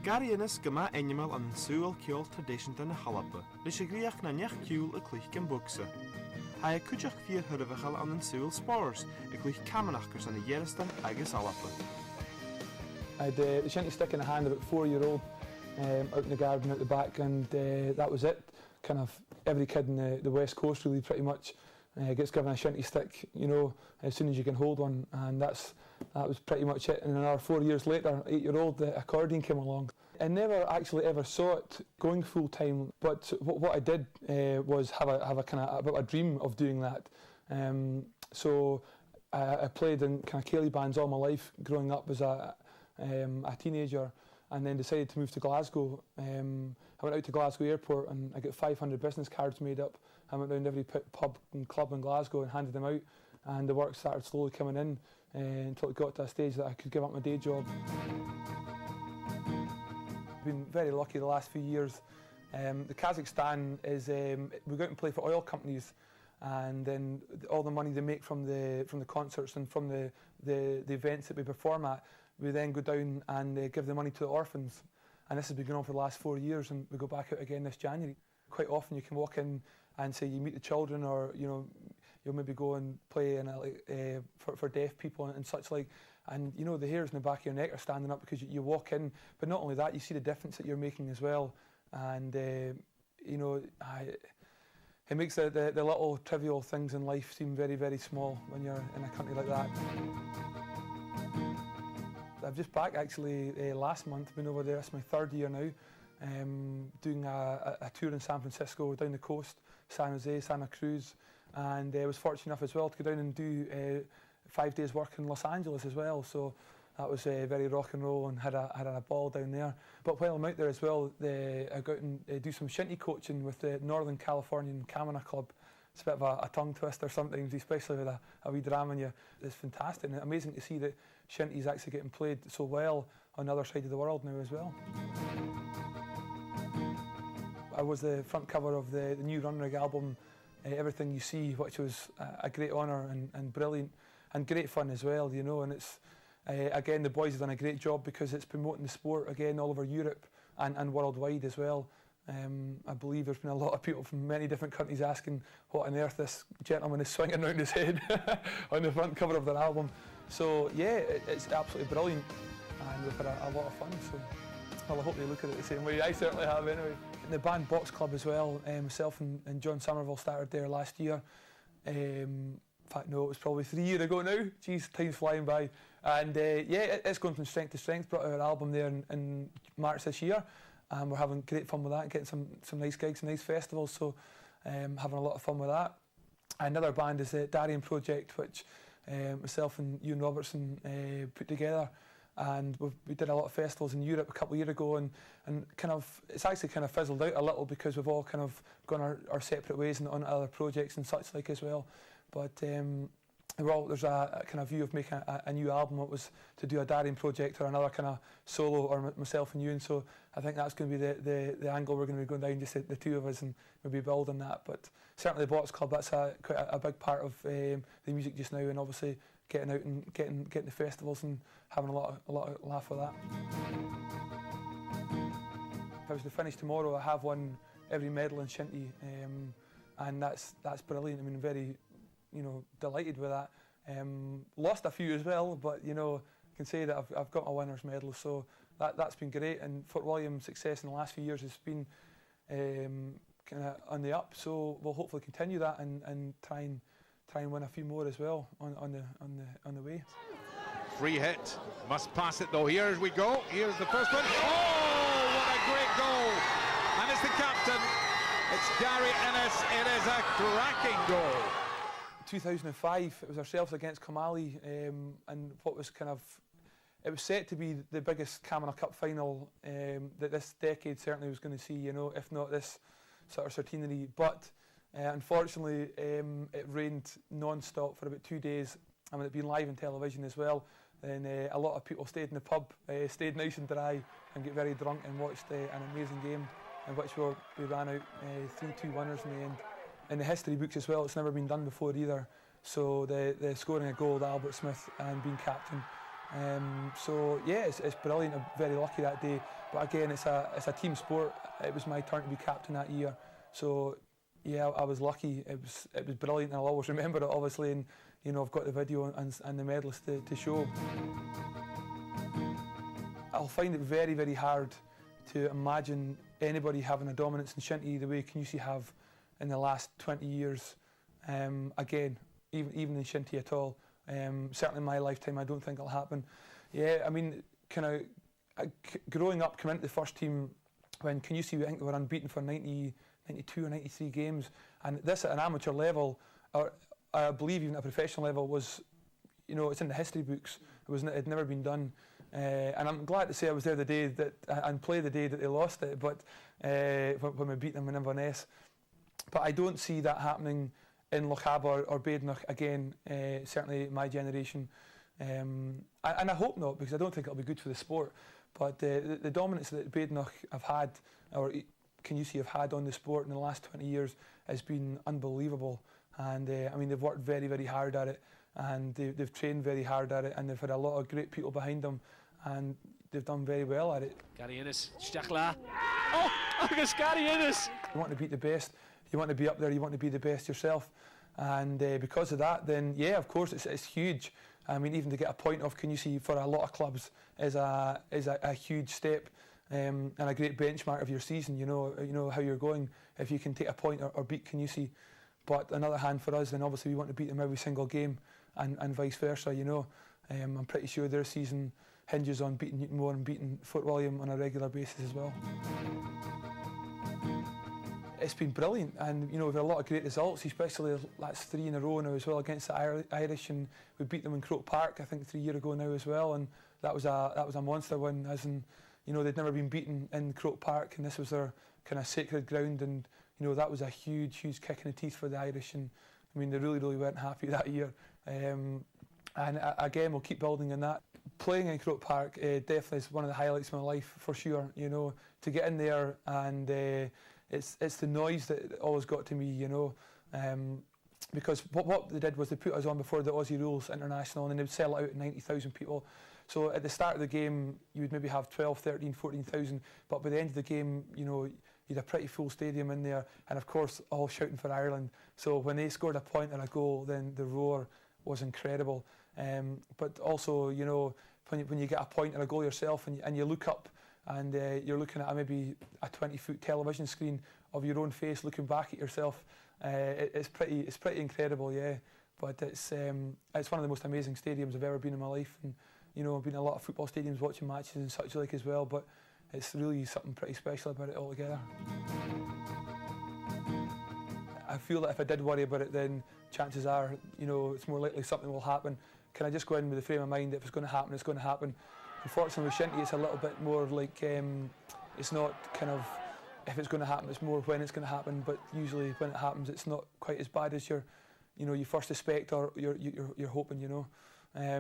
Gary Innes gyma ennymal an sŵl ciol tradition dan y halapa, lys y griach na niach ciwl y clich gan bwgsa. Hai y cwjach fyr hyrfachal an sŵl spores, y clich camanachgers an y yeristan agos alapa. I had the shanty stick in a hand, about 4-year-old, out in the garden out the back, and that was it. Kind of every kid in the West Coast really pretty much gets given a shanty stick, you know, as soon as you can hold one, and that was pretty much it. And another 4 years later, 8-year-old, the accordion came along. I never actually ever saw it going full time, but what I did was have a kind of a dream of doing that. So I played in kind of ceilidh bands all my life, growing up as a teenager, and then decided to move to Glasgow. I went out to Glasgow Airport and I got 500 business cards made up. I went round every pub and club in Glasgow and handed them out, and the work started slowly coming in until it got to a stage that I could give up my day job. I've been very lucky the last few years. The Kazakhstan is, we go out and play for oil companies, and then all the money they make from the concerts and from the events that we perform at, we then go down and give the money to the orphans. And this has been going on for the last 4 years, and we go back out again this January. Quite often you can walk in and say you meet the children, or you'll maybe go and play in for deaf people and such like, and the hairs in the back of your neck are standing up because you walk in. But not only that, you see the difference that you're making as well, and it makes the little trivial things in life seem very, very small when you're in a country like that. I've just back actually last month, been over there. It's my 3rd year now, doing a tour in San Francisco, down the coast, San Jose, Santa Cruz, and I was fortunate enough as well to go down and do 5 days work in Los Angeles as well. So that was very rock and roll, and had a ball down there. But while I'm out there as well, I go out and do some shinty coaching with the Northern Californian Kamina Club. It's a bit of a tongue twister sometimes, especially with a wee drama in you. It's fantastic and amazing to see that shinty is actually getting played so well on the other side of the world now as well. I was the front cover of the new Runrig album, Everything You See, which was a great honour and brilliant and great fun as well, and it's again, the boys have done a great job because it's promoting the sport again all over Europe and worldwide as well. I believe there's been a lot of people from many different countries asking what on earth this gentleman is swinging around his head on the front cover of their album. So yeah, it's absolutely brilliant, and we've had a lot of fun. So well, I hope they look at it the same way. I certainly have anyway. In the band Box Club as well, myself and John Somerville started there last year. In fact, no, it was probably 3 years ago now. Geez, time's flying by. And yeah, it's going from strength to strength. Brought out our album there in March this year. We're having great fun with that, getting some nice gigs, nice festivals, so having a lot of fun with that. Another band is the Darien Project, which myself and Ewan Robertson put together, and we did a lot of festivals in Europe a couple of years ago, and kind of it's actually kind of fizzled out a little because we've all kind of gone our separate ways and on other projects and such like as well. But there's a kind of view of making a new album. It was to do a Darien project or another kind of solo, or myself and Ewan. So I think that's going to be the angle we're going to be going down, just the two of us, and maybe build on that. But certainly the Box Club, that's quite a big part of the music just now, and obviously getting out and getting the festivals and having a lot of laugh with that. If I was to finish tomorrow, I have won every medal in shinty, and that's brilliant. I mean, very delighted with that. Lost a few as well, but I can say that I've got my winner's medal, so that's been great. And Fort William's success in the last few years has been kind of on the up, so we'll hopefully continue that and try and win a few more as well on the way. Free hit, must pass it though. Here we go. Here's the first one. Oh, what a great goal! And it's the captain. It's Gary Innes. It is a cracking goal. 2005, it was ourselves against Comali, and what was it was set to be the biggest Kamina Cup final that this decade certainly was going to see, if not this sort of centenary. But unfortunately, it rained non-stop for about 2 days, and with it being live on television as well, then a lot of people stayed in the pub, stayed nice and dry, and get very drunk and watched an amazing game, in which we ran out 3-2 winners in the end. In the history books as well, it's never been done before either. So the scoring a goal to Albert Smith and being captain So yeah, it's brilliant. I'm very lucky that day. But again, it's a team sport. It was my turn to be captain that year. So yeah, I was lucky. It was brilliant, and I'll always remember it, obviously. And I've got the video and the medals to show. I'll find it very, very hard to imagine anybody having a dominance in shinty the way Kanyusi have in the last 20 years. Again, even in shinty at all. Certainly in my lifetime, I don't think it'll happen. Yeah, I mean, growing up, coming into the first team when Kanyusi, I think they were unbeaten for 92 or 93 games, and this at an amateur level, or I believe even at a professional level, was, it's in the history books. It'd never been done. And I'm glad to say I was there the day that and play the day that they lost it, but when we beat them in Inverness. But I don't see that happening in Lochaber or Badenoch again. Certainly my generation, and I hope not, because I don't think it'll be good for the sport. But the dominance that Badenoch have had, or Kanyusi have had on the sport in the last 20 years, has been unbelievable. And I mean, they've worked very, very hard at it, and they've trained very hard at it, and they've had a lot of great people behind them, and they've done very well at it. Gary Innes, Stachla. Oh, agus Gary Innes! You want to beat the best, you want to be up there, you want to be the best yourself. And because of that, then yeah, of course, it's huge. I mean, even to get a point off Kanyusi for a lot of clubs is a huge step, and a great benchmark of your season. You know how you're going if you can take a point or beat Kanyusi. But on the other hand, for us, then obviously we want to beat them every single game, and vice versa. I'm pretty sure their season hinges on beating Newtonmore and beating Fort William on a regular basis as well. It's been brilliant, and we've had a lot of great results, especially that's 3 in a row now as well against the Irish, and we beat them in Croke Park I think 3 years ago now as well, and that was a monster win, as in they'd never been beaten in Croke Park, and this was their kind of sacred ground, and that was a huge kick in the teeth for the Irish, and I mean they really weren't happy that year, and again we'll keep building on that. Playing in Croke Park definitely is one of the highlights of my life for sure. To get in there, and it's the noise that always got to me, because what they did was they put us on before the Aussie Rules International, and then they would sell it out at 90,000 people. So at the start of the game, you would maybe have 12, 13, 14,000, but by the end of the game, you'd a pretty full stadium in there, and of course all shouting for Ireland. So when they scored a point or a goal, then the roar was incredible. But also, when you get a point or a goal yourself, and you look up, and you're looking at maybe a 20-foot television screen of your own face looking back at yourself, it's pretty incredible, yeah. But it's one of the most amazing stadiums I've ever been in my life, and I've been in a lot of football stadiums watching matches and such like as well, but it's really something pretty special about it altogether. I feel that if I did worry about it, then chances are, it's more likely something will happen. Can I just go in with the frame of mind that if it's going to happen, it's going to happen? Unfortunately with shinty, it's a little bit more like, it's not kind of if it's going to happen, it's more when it's going to happen, but usually when it happens, it's not quite as bad as you first suspect or you're hoping, I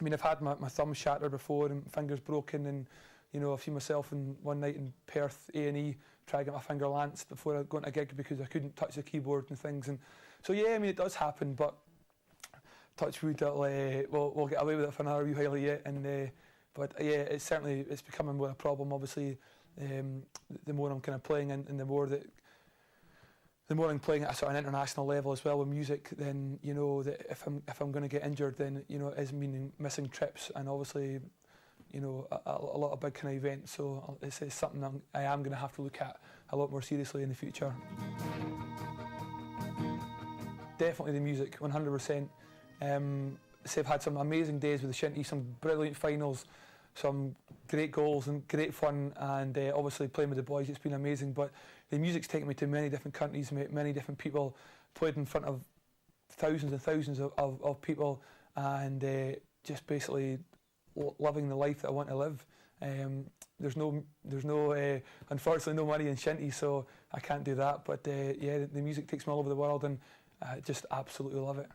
mean, I've had my thumb shattered before and fingers broken, and I've seen myself one night in Perth A&E try to get my finger lanced before I go on a gig because I couldn't touch the keyboard and things, and so yeah, I mean, it does happen, but touch wood, we'll get away with it for another wee while yet, and but yeah, it's becoming more a problem, obviously. The more I'm kind of playing, and the more I'm playing at a sort of an international level as well with music, then that if I'm going to get injured, then it is meaning missing trips, and obviously a lot of big kind of events. So it's something I am going to have to look at a lot more seriously in the future. Definitely the music, 100%. I've had some amazing days with the shinty, some brilliant finals, some great goals and great fun, and obviously playing with the boys, it's been amazing. But the music's taken me to many different countries, met many different people, played in front of thousands and thousands of people, and just basically living the life that I want to live. There's no unfortunately no money in shinty, so I can't do that. But yeah, the music takes me all over the world, and I just absolutely love it.